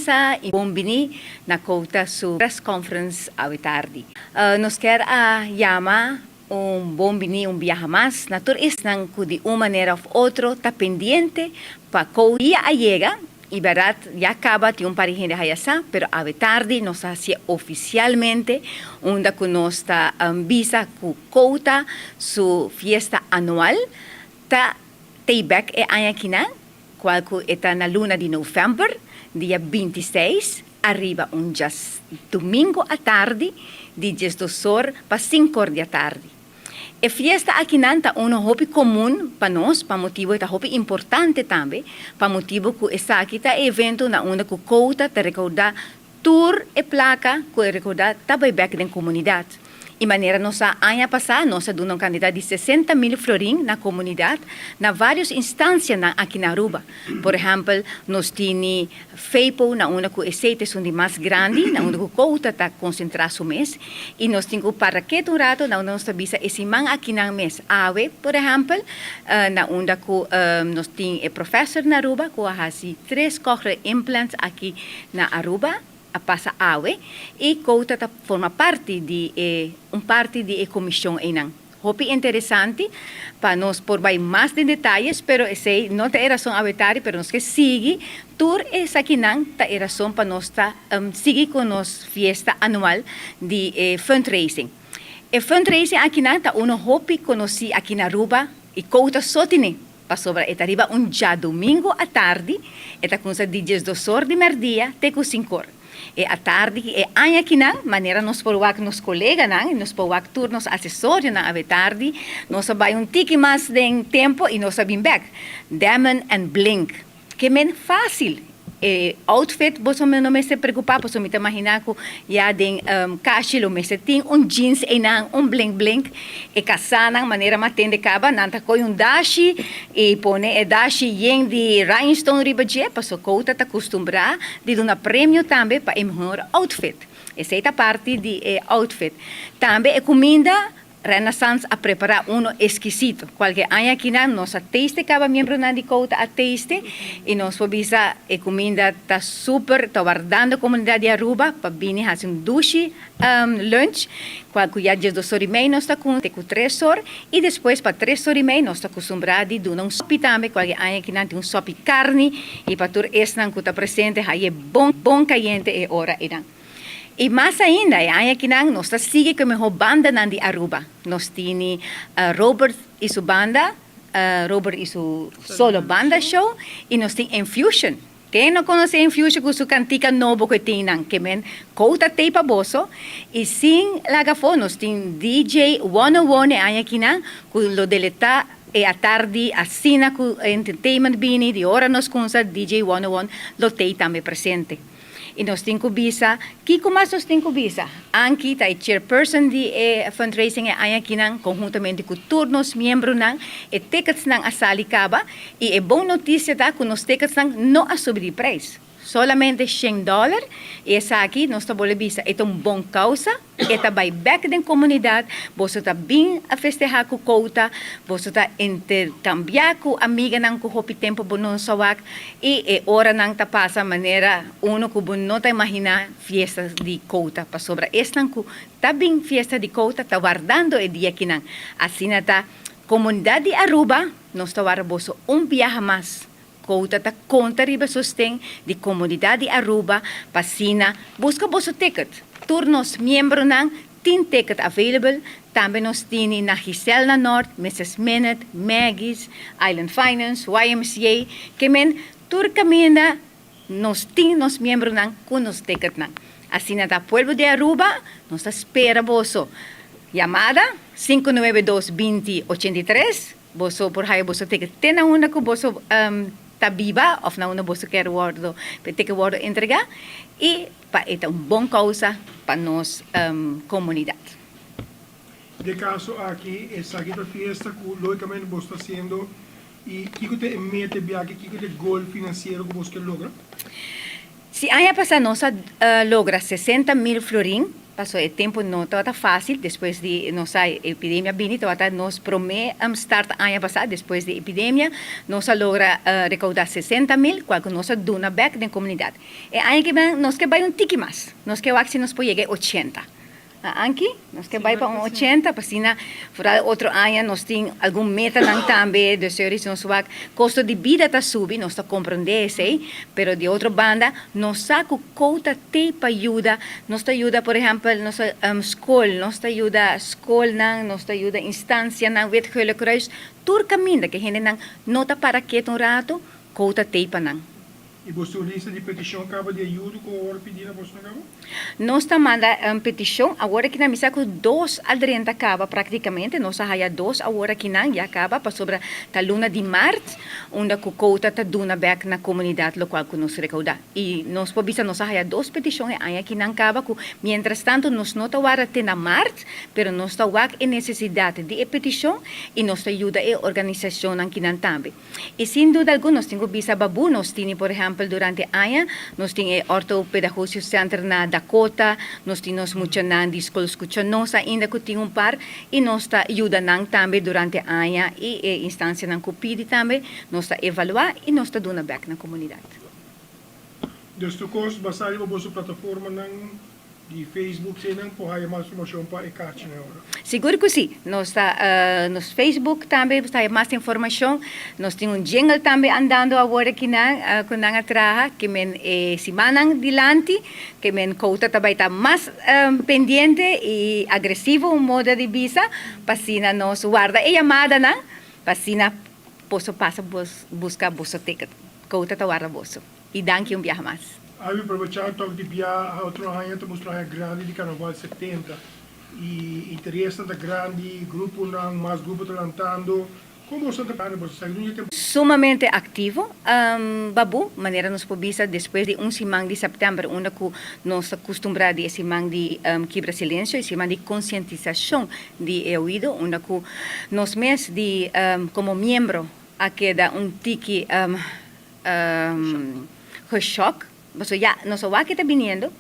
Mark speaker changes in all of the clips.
Speaker 1: pasa e bombini na kota su press conference à tarde. Nos quer chamar bombini viaje mais, naturalmente de uma maneira ou outra está pendente para que dia chega. Y verdad, ya acaba de un par de gente allá, pero a tarde nos hace oficialmente una que nos visa que cota su fiesta anual. Ta Teibek añakina, cual está en la luna de noviembre, día 26, arriba un domingo a tarde, de 10 horas para 5 horas de tarde. A fiesta aqui nanta hobby comum para nós, para motivo é hobby importante também, para motivo que essa aqui tá evento na onde que conta te recordar tour e placa que recordar também back da comunidade. E maneira nossa ano passado nós damos um candidato de 60.000 florim na comunidade, na várias instâncias aqui na Aruba. Por exemplo, nós temos FEIPO, na onde que aceites são de mais grande, na onde que conta está concentrado o mês, e nós temos o paraquete rato, na onde nós visa esse man aqui na mês. AWE, por exemplo, na onde que nós temos o professor na Aruba, que faz 3 cochlear implants aqui na Aruba, a passa AWE, e conta forma parte de parte de comissão enang. Hopi interessante para nós por mais de detalhes, pero esse não tem razão a vetar, pero nós que sigue tour essa aqui não tem razão para nós seguir com nos fiesta anual de fundraising. E fundraising aqui não tá hopi conheci aqui na Aruba e conta só tem para sobre arriba dia domingo à tarde, eta com de 10 horas de merdia até com 5 horas. E à tarde, aqui na maneira nós podemos nos colegas, nós podemos turnos assessores na tarde, nós vamos tique mais de tempo e nós vamos back. Diamond and Blink, que é fácil. Outfit, você não me se preocupar, você me imaginar que já tem caixa, você tem jeans e blink blink, e casana, maneira matende caba, nanta coi dashi e pone dashi yen de rhinestone ribaje, para sua cota tá acostumbrar de dar prêmio também para melhor outfit. Essa é a parte de outfit. Também é comida. Renaissance a preparar exquisito. Qualquer ano aqui nós taste cada membro na de cota a taste e nós podemos a comida tá super, tá guardando a comunidade de Aruba para vir fazer duche lunch. Qualquer dia 10 horas e meia nós está com 3 horas e depois para 3 horas e meia nós está acostumado a dar sopa também. Qualquer ano aqui tem sopa de carne e para tur esse que está presente aí é bom caliente e hora irão. E mais ainda, aqui nós seguimos com a banda de Aruba. Nós temos Robert e sua banda, Robert e sua solo banda show, e nós temos Infusion. Quem não conhece Infusion com sua cantica nova que tem, que é Kouta Teipa Bosso, e sim, lagafo, nós temos DJ 101 aqui com o deleta e à tarde, assina com o entertainment bini, de hora nós conhecemos DJ 101, lo tem também presente. E nós temos visa, que mais nós temos visa? Anki, a chairperson de fundraising aqui conjuntamente com todos os membros, e tickets a salicaba, e é boa notícia que os tickets não a subir de preço. Solamente $100, e essa aqui nós estamos visa, é uma boa causa, é também back da comunidade, você está bem a festejar com cota, você está intercambiar com amiga com o tempo para não saber, e é hora não está passa maneira que não está imaginar fiestas de cota, para sobre esta que está bem fiesta de cota, está guardando o dia aqui não. Assim está comunidade de Aruba, nós estamos guardando viaje mais. Kouta está conta riba sustém de comunidade de Aruba, Passina, busca vosso ticket. Turnos membro tem ticket available, também nós temos na Giselle na Norte, Mrs. Minute, Maggie's, Island Finance, YMCA, que men tur camina nós temos membro com nos ticket Assim na Pueblo de Aruba, nós espera vosso. Chamada 592-2083, vosso por aí vosso ticket. Tem uma que vosso está viva, ou não você quer guardo, ter que guardo entregar, e é uma boa causa para nossa comunidade.
Speaker 2: De caso aqui, essa aqui é a fiesta que logicamente você está fazendo, e o que você mete viagem, o que você gol financeiro que você logra?
Speaker 1: Se ano passado nós logra 60.000 florim Passou o tempo não estava fácil, depois de nossa epidemia bem, nós promete start ano passado, depois da epidemia, nós logra recaudar 60 mil, qual que nós dona back na comunidade. E ano que vem, nós que vai tique mais, nós que vai se nós pode chegar 80. Anki, nós que vai para 80, para fora outro ano nós tem algum meta lang também, de senhores nós vai custo de vida está subi, nós está compreender sei, pero de outra banda nós saco cota te para ajuda, nós está ajuda por exemplo nossa escola, nós está ajuda escola nang, nós está ajuda instância nang wet Gele Kruis, tur caminho que gente nang nota para que um rato cota te para nang.
Speaker 2: E você lista de petição acaba de ajuda com o pedir na você acaba?
Speaker 1: Nós estamos mandando petição, agora que na misa com 2 a 30 acaba praticamente, nós há 2 agora que não, já acaba, para sobre a luna de março, onde a cota está duna back na comunidade local que nós recauda. E nós podemos nós há 2 petições, aí que não acaba, mientras tanto nós não estamos até na março, pero nós estamos em necessidade de petição e nós ajuda a organização que não também. E sem dúvida alguma, nós temos bisa babu, nós temos, por exemplo, durante a ano, nós temos Ortopedagógico Center na Dakota, nós temos muita na escola escucha, nós ainda temos par e nós está ajudando também durante a ano e a instância na COPID também, nós está evaluar e nós está dando back na comunidade.
Speaker 2: Dus toekomst basari op onze plataforma ng di Facebook sinang po haya mais informação para e kaartje na hora.
Speaker 1: Seguro que sim. Nós está no Facebook também está mais informação. Nós temos jingle também andando agora aqui na com a traha que men semana dilante que men cota também está mais pendiente e agressivo um modo de visa para nós guarda e chamada na para posso passar buscar bolsa ticket. Cota tá guarda bolsa. E danke viaje mais.
Speaker 2: Aí aproveitar toque de via a outro ano estamos trabalhando grande de Carnaval 70 e interesse da grande grupo não mais grupo talantando como você está falando você sabe no tempo
Speaker 1: Sumamente ativo, babu, maneira nos pobisa depois de semana de setembro, onde nós acostumamos a semana de quebra silêncio, semana de conscientização de ouvido, onde nós mesmos de como membro a queda tique choque. Mas já, nós vamos que está vindo,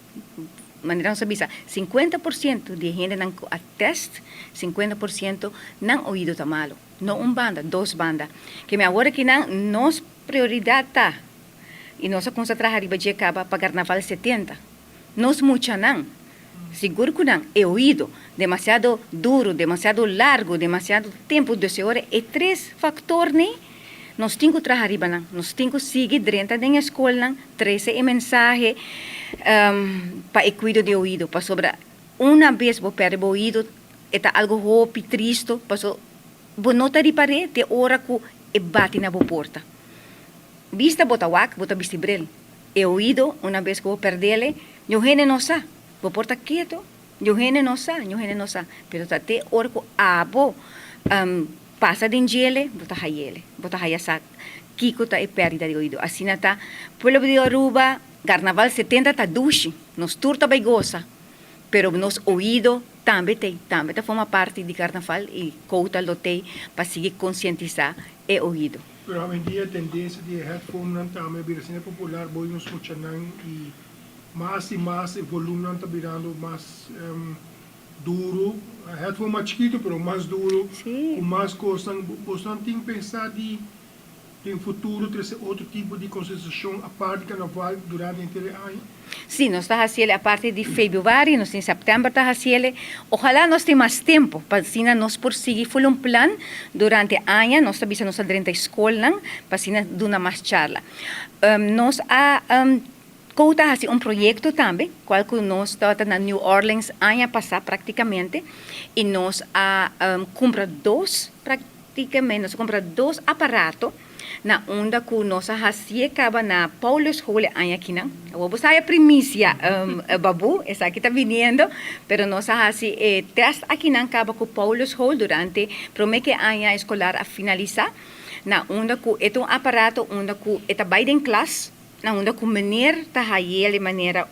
Speaker 1: maneira nos avisa, 50% de gente não atesta, 50% não ouvido tá malo. Não banda, 2 bandas. Que me agora que não, nos prioridade tá. E nós concentrar arriba de acaba para Carnaval 70. Nos mucha não. Seguro que não, é ouvido demasiado duro, demasiado largo, demasiado tempo de hora, é 3 fatores, né? Nós temos que trabalhar arriba, nós temos que seguir dentro da escola, trazer a mensagem para o cuidado de ouvido, para sobre uma vez você perde o ouvido, é algo roupa triste, para você não te reparar, te hora que bate na porta. Vista bota wak, bota vestibrel. E ouvido, uma vez que você perde ele, não gente não sabe, você porta quieto, não gente não sabe, pero até hora que abo passa de gele, bota hayele, bota hayasat. Kiko ta e pérdida de ouvido. Assim tá, pueblo de Aruba, Carnaval 70 tá duche, nos turta vai goza, pero nos ouvido também tá forma parte de Carnaval e couta lotei para seguir conscientizar e ouvido.
Speaker 2: pero hoje em dia a tendência de headphone não também vira assim popular, boi nos escuchanang e mais o volume não tá virando mais duro, a headphone mais chiquito, pero mais duro, com mais coisas. Você não tem que pensar de futuro ter outro tipo de conscientização a parte de Carnaval durante o ano?
Speaker 1: Sim, nós estamos fazendo a partir de fevereiro, nós em setembro estamos fazendo. Ojalá nós tenhamos mais tempo para nós prosseguir um plano durante o ano, nós estamos nós dentro da escola, para dar mais charla. Nós Couta hace projeto também, qual que nós estamos na New Orleans ano passado praticamente, e nós compramos 2 aparatos na onda que nós fazíamos na Paulus Hall ano aqui não. Vamos a primícia, babu, essa aqui está vindo, pero nós fazemos teste aqui não acaba com Paulus Hall durante promete ano escolar a finalizar, na onda que é aparato onda que está bem em classe. Na onda com meneer ta hayele maneira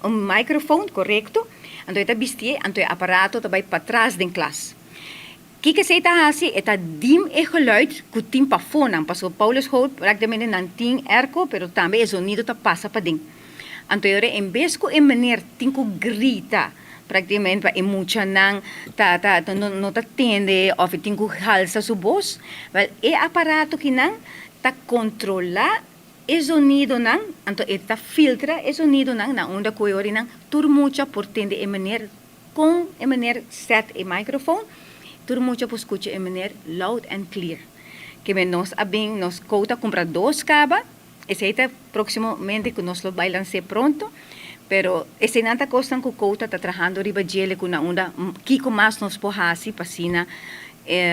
Speaker 1: microfone, correto? Então está vestir, então aparato também para trás da classe. Que você está assim, é dim e geluid que tem para fora, passou Paulus Hall, praticamente não tem erco, pero também o sonido tá passa para dentro. Anterior, em vez que a maneira tem que gritar, praticamente para emucha nang não ta tende ou tem que halsa su voz, well, é aparato que nang ta controla o sonido nang, anto eta filtra o sonido nang na onda coiori nang turmucha por tende a maneira com a maneira set e microphone, turmucha por escucha a maneira loud and clear. Que nos abing nos cota comprar 2 caba, esse aí tá proximamente que nós lo vai lançar pronto. Pero esse nanta costa que o cota está trabalhando riba gele com na onda kiko mais nos pohasi pasina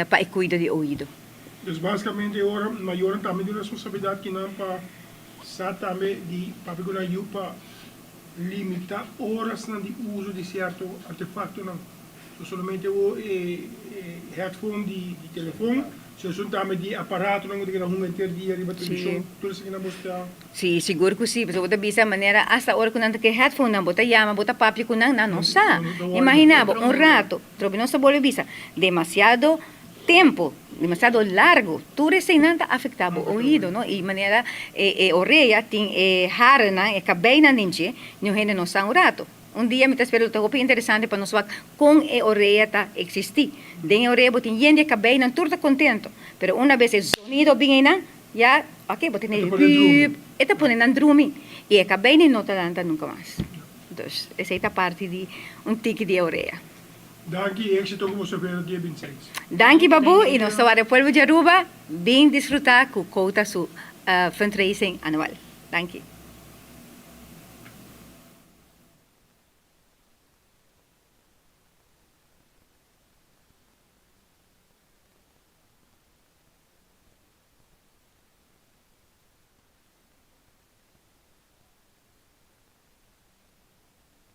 Speaker 1: para cuida de ouvido.
Speaker 2: Dus basicamente agora maior também de responsabilidade que não para sa também de para pegar para limitar horas não de uso de certo artefacto não. So, somente o headphone de telefone, se so também de aparato não de que não ter dia riba televisão, tudo isso que não mostra.
Speaker 1: Sim, seguro que sim. Pero bisa maneira hasta hora que nanta que headphone não bota llama, bota papi com não sa. Imaginava um rato, trobe não sa bole bisa, demasiado tempo, demasiado largo, tudo isso nanta afetava o ouvido, não? E maneira orelha tem harna, cabelo ninche, não rende não sa um rato. Dia me espero que é interessante para nós ver como a orelha está existir. Den a orelha botin gente cabelo não tudo contento, pero uma vez o sonido vem aí, já, ok, botin ele, eta põe na drumming e a cabelo não está dando nunca mais. Então, essa é a parte de tique de orelha.
Speaker 2: Danke, éxito com você pelo dia 26.
Speaker 1: Danke, babu, e nós estamos no Pueblo de Aruba, bem desfrutar com o Cota su fundraising anual. Danke.